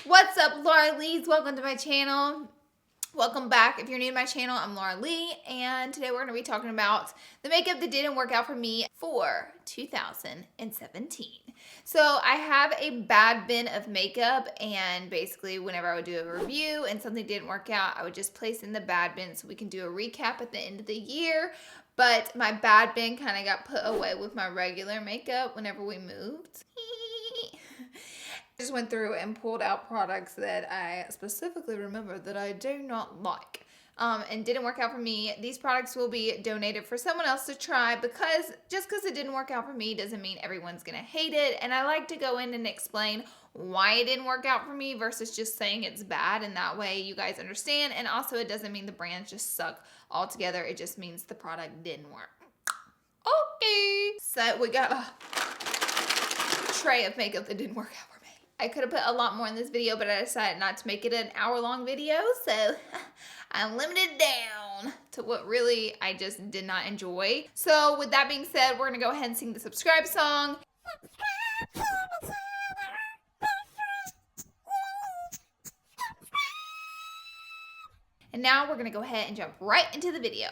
What's up, Larlees? Welcome to my channel. Welcome back. If you're new to my channel, I'm Larlees, and today we're going to be talking about the makeup that didn't work out for me for 2017. So I have a bad bin of makeup, and basically whenever I would do a review and something didn't work out, I would just place in the bad bin so we can do a recap at the end of the year. But my bad bin kind of got put away with my regular makeup whenever we moved. Just went through and pulled out products that I specifically remember that I do not like and didn't work out for me. These products will be donated for someone else to try, because just because it didn't work out for me doesn't mean everyone's gonna hate it. And I like to go in and explain why it didn't work out for me versus just saying it's bad, and that way you guys understand. And also, it doesn't mean the brands just suck altogether. It just means the product didn't work. Okay, so we got a tray of makeup that didn't work out for me. I could have put a lot more in this video, but I decided not to make it an hour-long video, so I'm limited down to what really I just did not enjoy. So with that being said, we're gonna go ahead and sing the subscribe song. And now we're gonna go ahead and jump right into the video.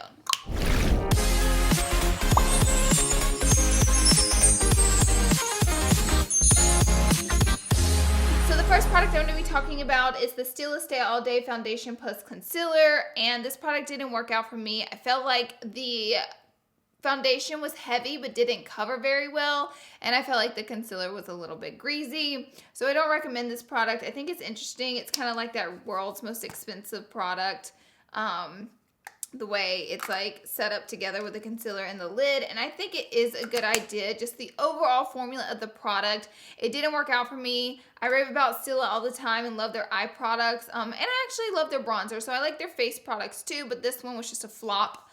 First product I'm going to be talking about is the Stila Stay All Day Foundation Plus Concealer, and this product didn't work out for me. I felt like the foundation was heavy but didn't cover very well, and I felt like the concealer was a little bit greasy, so I don't recommend this product. I think it's interesting. It's kind of like that world's most expensive product, the way it's like set up together with the concealer and the lid, and I think it is a good idea. Just the overall formula of the product, it didn't work out for me. I rave about Stila all the time and love their eye products, and I actually love their bronzer, so I like their face products too, but this one was just a flop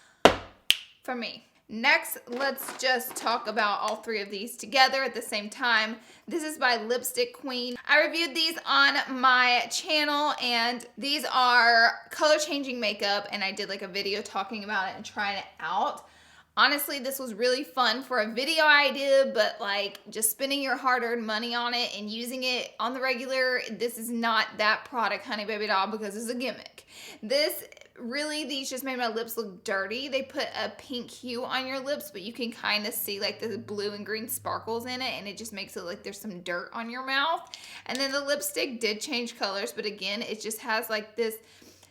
for me. Next, let's just talk about all three of these together at the same time. This is by Lipstick Queen. I reviewed these on my channel, and these are color changing makeup, and I did like a video talking about it and trying it out. Honestly, this was really fun for a video idea, but like just spending your hard-earned money on it and using it on the regular, this is not that product, honey baby doll, because it's a gimmick. These just made my lips look dirty. They put a pink hue on your lips, but you can kind of see like the blue and green sparkles in it, and it just makes it like there's some dirt on your mouth. And then the lipstick did change colors, but again, it just has like this,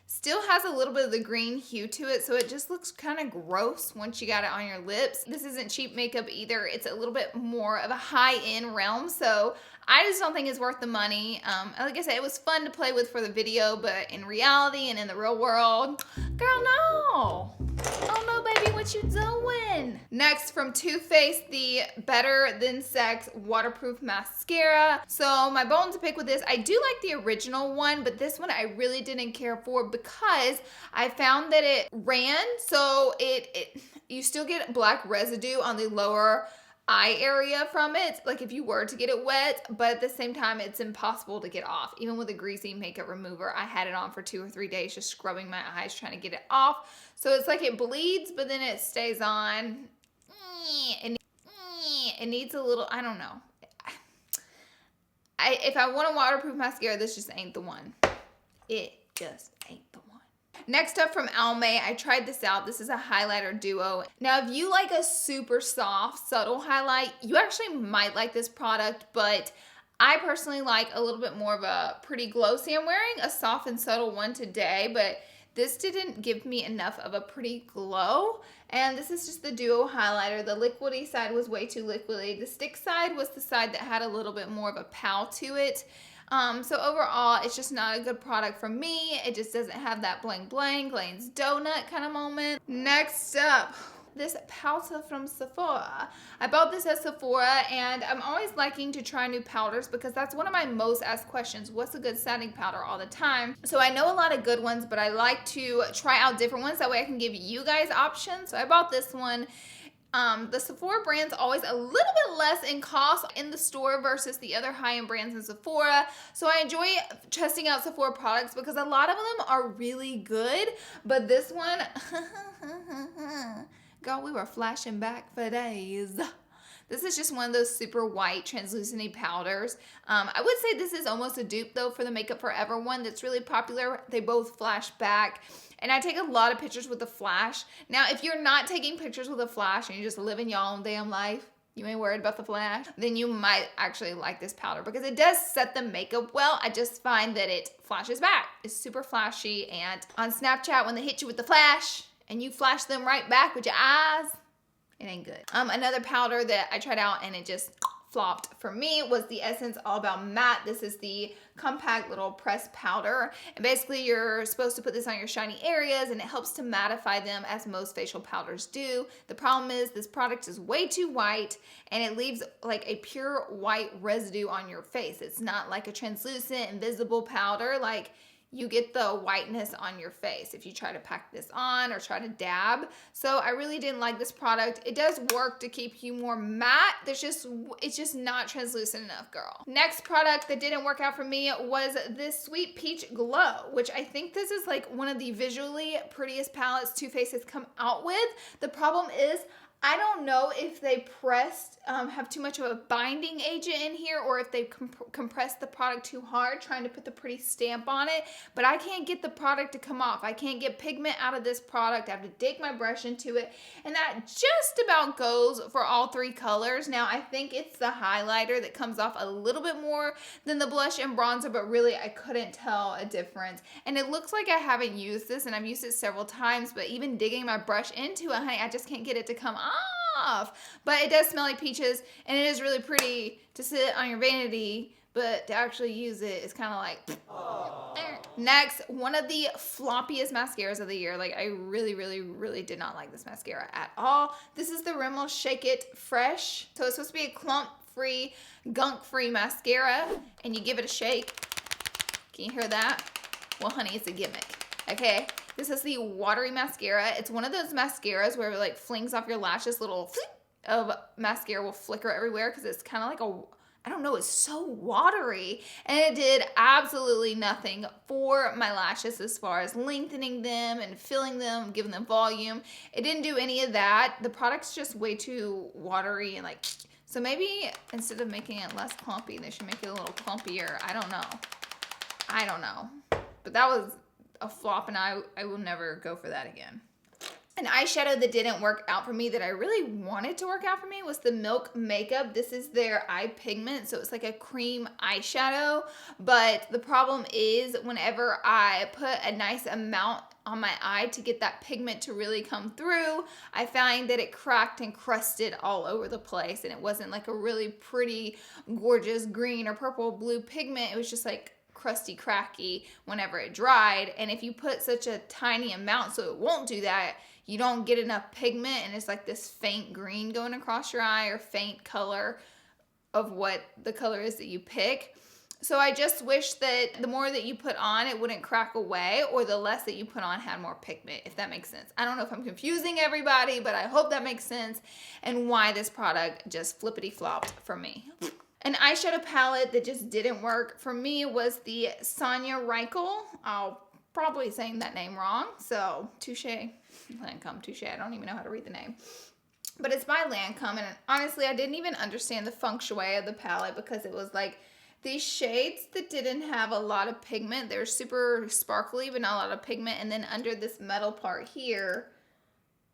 still has a little bit of the green hue to it, so it just looks kind of gross once you got it on your lips. This isn't cheap makeup either. It's a little bit more of a high-end realm, so I just don't think it's worth the money. Like I said, it was fun to play with for the video, but in reality and in the real world, girl, no. Oh no, baby, what you doing? Next, from Too Faced, the Better Than Sex Waterproof Mascara. So my bone to pick with this, I do like the original one, but this one I really didn't care for because I found that it ran, so you still get black residue on the lower eye area from it, like if you were to get it wet, but at the same time it's impossible to get off. Even with a greasy makeup remover, I had it on for 2 or 3 days just scrubbing my eyes trying to get it off. So it's like it bleeds, but then it stays on. It needs a little, I don't know. If I want a waterproof mascara, this just ain't the one. It just ain't the one. Next up, from Almay, I tried this out. This is a highlighter duo. Now, if you like a super soft, subtle highlight, you actually might like this product, but I personally like a little bit more of a pretty glow. See, I'm wearing a soft and subtle one today, but this didn't give me enough of a pretty glow. And this is just the duo highlighter. The liquidy side was way too liquidy. The stick side was the side that had a little bit more of a pow to it. So overall, it's just not a good product for me. It just doesn't have that bling bling, Glazed donut kind of moment. Next up, this powder from Sephora. I bought this at Sephora, and I'm always liking to try new powders because that's one of my most asked questions. What's a good setting powder all the time? So I know a lot of good ones, but I like to try out different ones. That way I can give you guys options. So I bought this one. The Sephora brand's always a little bit less in cost in the store versus the other high-end brands in Sephora. So I enjoy testing out Sephora products because a lot of them are really good. But this one, girl, we were flashing back for days. This is just one of those super white translucent powders. I would say this is almost a dupe though for the Makeup Forever one that's really popular. They both flash back. And I take a lot of pictures with the flash. Now, if you're not taking pictures with a flash and you're just living your own damn life, you ain't worried about the flash, then you might actually like this powder because it does set the makeup well. I just find that it flashes back. It's super flashy, and on Snapchat, when they hit you with the flash and you flash them right back with your eyes, it ain't good. Another powder that I tried out and it just flopped for me was the Essence All About Matte. This is the compact little pressed powder, and basically you're supposed to put this on your shiny areas and it helps to mattify them as most facial powders do. The problem is this product is way too white and it leaves like a pure white residue on your face. It's not like a translucent invisible powder. Like, you get the whiteness on your face if you try to pack this on or try to dab. So I really didn't like this product. It does work to keep you more matte. It's just not translucent enough, girl. Next product that didn't work out for me was this Sweet Peach Glow, which I think this is like one of the visually prettiest palettes Too Faced has come out with. The problem is, I don't know if they have too much of a binding agent in here or if they compressed the product too hard trying to put the pretty stamp on it, but I can't get the product to come off. I can't get pigment out of this product. I have to dig my brush into it, and that just about goes for all three colors. Now, I think it's the highlighter that comes off a little bit more than the blush and bronzer, but really I couldn't tell a difference. And it looks like I haven't used this, and I've used it several times, but even digging my brush into it, honey, I just can't get it to come off. But it does smell like peaches, and it is really pretty to sit on your vanity, but to actually use it is kind of like Next, one of the floppiest mascaras of the year. Like, I really did not like this mascara at all. This is the Rimmel Shake It Fresh. So it's supposed to be a clump-free, gunk-free mascara, and you give it a shake. Can you hear that? Well, honey, it's a gimmick, okay? This is the Watery Mascara. It's one of those mascaras where it like flings off your lashes, little flick of mascara will flicker everywhere because it's kind of like a, I don't know, it's so watery. And it did absolutely nothing for my lashes as far as lengthening them and filling them, giving them volume. It didn't do any of that. The product's just way too watery and like, so maybe instead of making it less clumpy, they should make it a little clumpier. I don't know. But that was a flop, and I will never go for that again. An eyeshadow that didn't work out for me that I really wanted to work out for me was the Milk Makeup. This is their eye pigment, so it's like a cream eyeshadow, but the problem is whenever I put a nice amount on my eye to get that pigment to really come through, I find that it cracked and crusted all over the place, and it wasn't like a really pretty, gorgeous green or purple blue pigment. It was just like crusty, cracky whenever it dried. And if you put such a tiny amount so it won't do that, you don't get enough pigment, and it's like this faint green going across your eye or faint color of what the color is that you pick. So I just wish that the more that you put on, it wouldn't crack away, or the less that you put on had more pigment, if that makes sense. I don't know if I'm confusing everybody, but I hope that makes sense and why this product just flippity flopped for me. An eyeshadow palette that just didn't work for me was the Sonia Rykiel. I'll probably saying that name wrong, so touche. Lancome, touche. I don't even know how to read the name. But it's by Lancome, and honestly, I didn't even understand the feng shui of the palette because it was like these shades that didn't have a lot of pigment. They're super sparkly, but not a lot of pigment. And then under this metal part here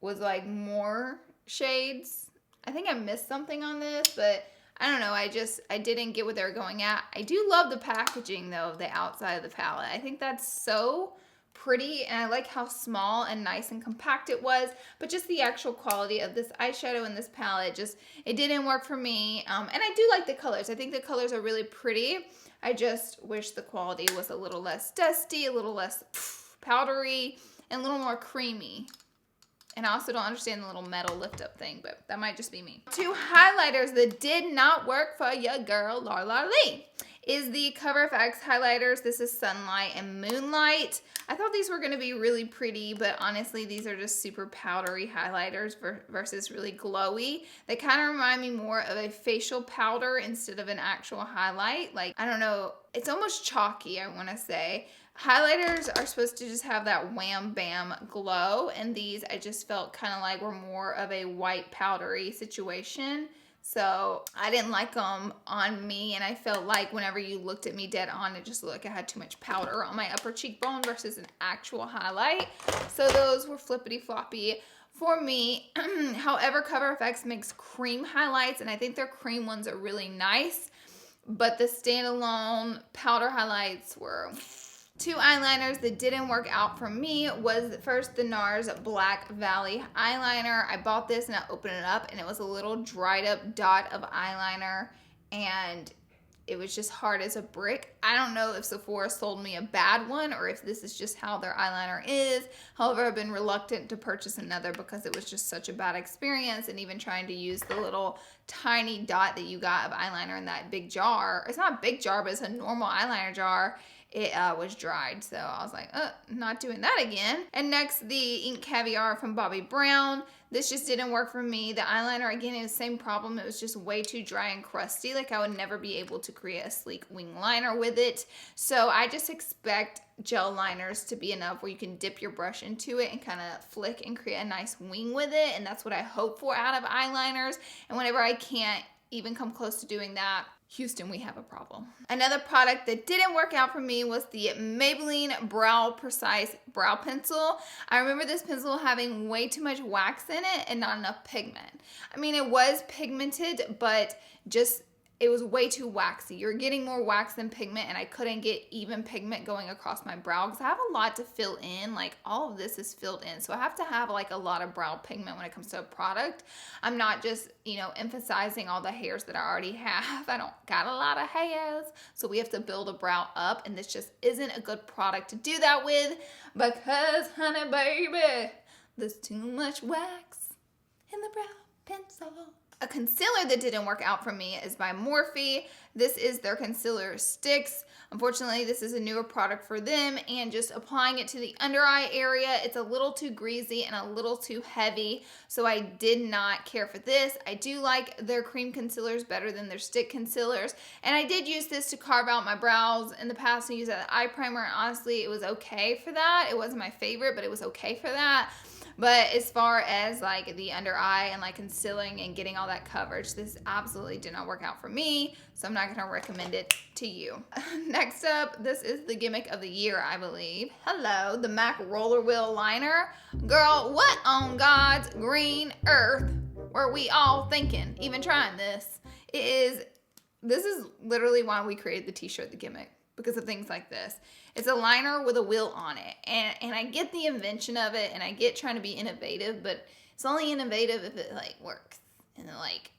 was like more shades. I think I missed something on this, but I don't know, I didn't get what they were going at. I do love the packaging, though, of the outside of the palette. I think that's so pretty, and I like how small and nice and compact it was, but just the actual quality of this eyeshadow in this palette, just, it didn't work for me. And I do like the colors. I think the colors are really pretty. I just wish the quality was a little less dusty, a little less powdery, and a little more creamy. And I also don't understand the little metal lift up thing, but that might just be me. Two highlighters that did not work for your girl, Larlees, is the CoverFX highlighters. This is Sunlight and Moonlight. I thought these were gonna be really pretty, but honestly, these are just super powdery highlighters versus really glowy. They kind of remind me more of a facial powder instead of an actual highlight. Like, I don't know, it's almost chalky, I wanna say. Highlighters are supposed to just have that wham bam glow, and these I just felt kind of like were more of a white powdery situation. So I didn't like them on me, and I felt like whenever you looked at me dead on, it just looked like I had too much powder on my upper cheekbone versus an actual highlight. So those were flippity floppy for me. However, Cover FX makes cream highlights, and I think their cream ones are really nice. But the standalone powder highlights were... Two eyeliners that didn't work out for me was first the NARS Black Valley eyeliner. I bought this and I opened it up and it was a little dried up dot of eyeliner and it was just hard as a brick. I don't know if Sephora sold me a bad one or if this is just how their eyeliner is. However, I've been reluctant to purchase another because it was just such a bad experience, and even trying to use the little tiny dot that you got of eyeliner in that big jar. It's not a big jar, but it's a normal eyeliner jar. It was dried, so I was like, not doing that again. And next, the Ink Caviar from Bobbi Brown. This just didn't work for me. The eyeliner, again, is the same problem. It was just way too dry and crusty. Like, I would never be able to create a sleek wing liner with it. So I just expect gel liners to be enough where you can dip your brush into it and kind of flick and create a nice wing with it. And that's what I hope for out of eyeliners. And whenever I can't even come close to doing that, Houston, we have a problem. Another product that didn't work out for me was the Maybelline Brow Precise Brow Pencil. I remember this pencil having way too much wax in it and not enough pigment. I mean, it was pigmented, but just it was way too waxy. You're getting more wax than pigment, and I couldn't get even pigment going across my brow because I have a lot to fill in. Like, all of this is filled in, so I have to have like a lot of brow pigment when it comes to a product. I'm not just, emphasizing all the hairs that I already have. I don't got a lot of hairs, so we have to build a brow up, and this just isn't a good product to do that with because, honey baby, there's too much wax in the brow pencil. A concealer that didn't work out for me is by Morphe. This is their concealer sticks. Unfortunately, this is a newer product for them, and just applying it to the under eye area, it's a little too greasy and a little too heavy, so I did not care for this. I do like their cream concealers better than their stick concealers, and I did use this to carve out my brows in the past and use as an eye primer, and honestly, it was okay for that. It wasn't my favorite, but it was okay for that. But as far as like the under eye and like concealing and getting all that coverage, this absolutely did not work out for me, so I'm not going to recommend it to you. Next up, this is the gimmick of the year, I believe. Hello, the MAC Roller Wheel Liner. Girl, what on God's green earth were we all thinking, even trying this? This is literally why we created the t-shirt, The Gimmick, because of things like this. It's a liner with a wheel on it. And I get the invention of it, and I get trying to be innovative, but it's only innovative if it like works. And it like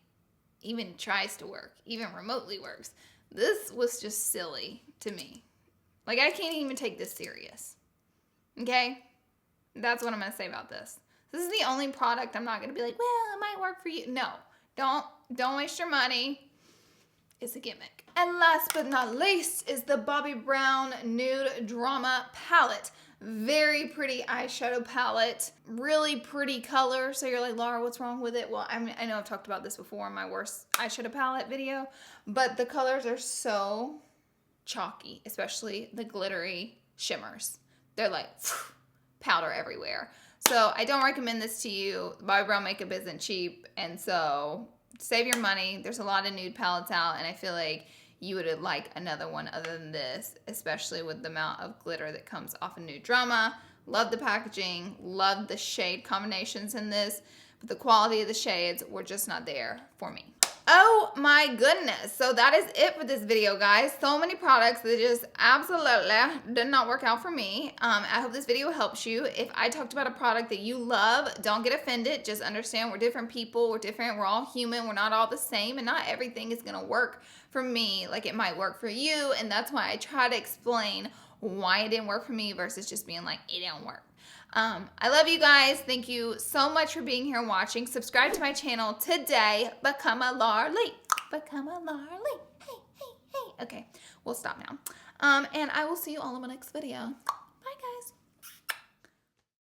even tries to work, even remotely works. This was just silly to me. Like, I can't even take this serious. Okay? That's what I'm going to say about this. This is the only product I'm not going to be like, well, it might work for you. No, don't waste your money. It's a gimmick. And last but not least is the Bobbi Brown Nude Drama Palette. Very pretty eyeshadow palette. Really pretty color. So you're like, Laura, what's wrong with it? Well, I know I've talked about this before in my worst eyeshadow palette video, but the colors are so chalky, especially the glittery shimmers. They're like powder everywhere. So I don't recommend this to you. Bobbi Brown makeup isn't cheap, and so save your money. There's a lot of nude palettes out, and I feel like you would like another one other than this, especially with the amount of glitter that comes off of Nude Drama. Love the packaging, love the shade combinations in this, but the quality of the shades were just not there for me. Oh my goodness. So that is it for this video, guys. So many products that just absolutely did not work out for me. I hope this video helps you. If I talked about a product that you love, don't get offended. Just understand we're different people. We're different. We're all human. We're not all the same, and not everything is going to work for me like it might work for you. And that's why I try to explain why it didn't work for me versus just being like, it didn't work. I love you guys. Thank you so much for being here and watching. Subscribe to my channel today. Become a Larlees. Become a Larlees. Hey, hey, hey. Okay, we'll stop now. And I will see you all in my next video. Bye, guys.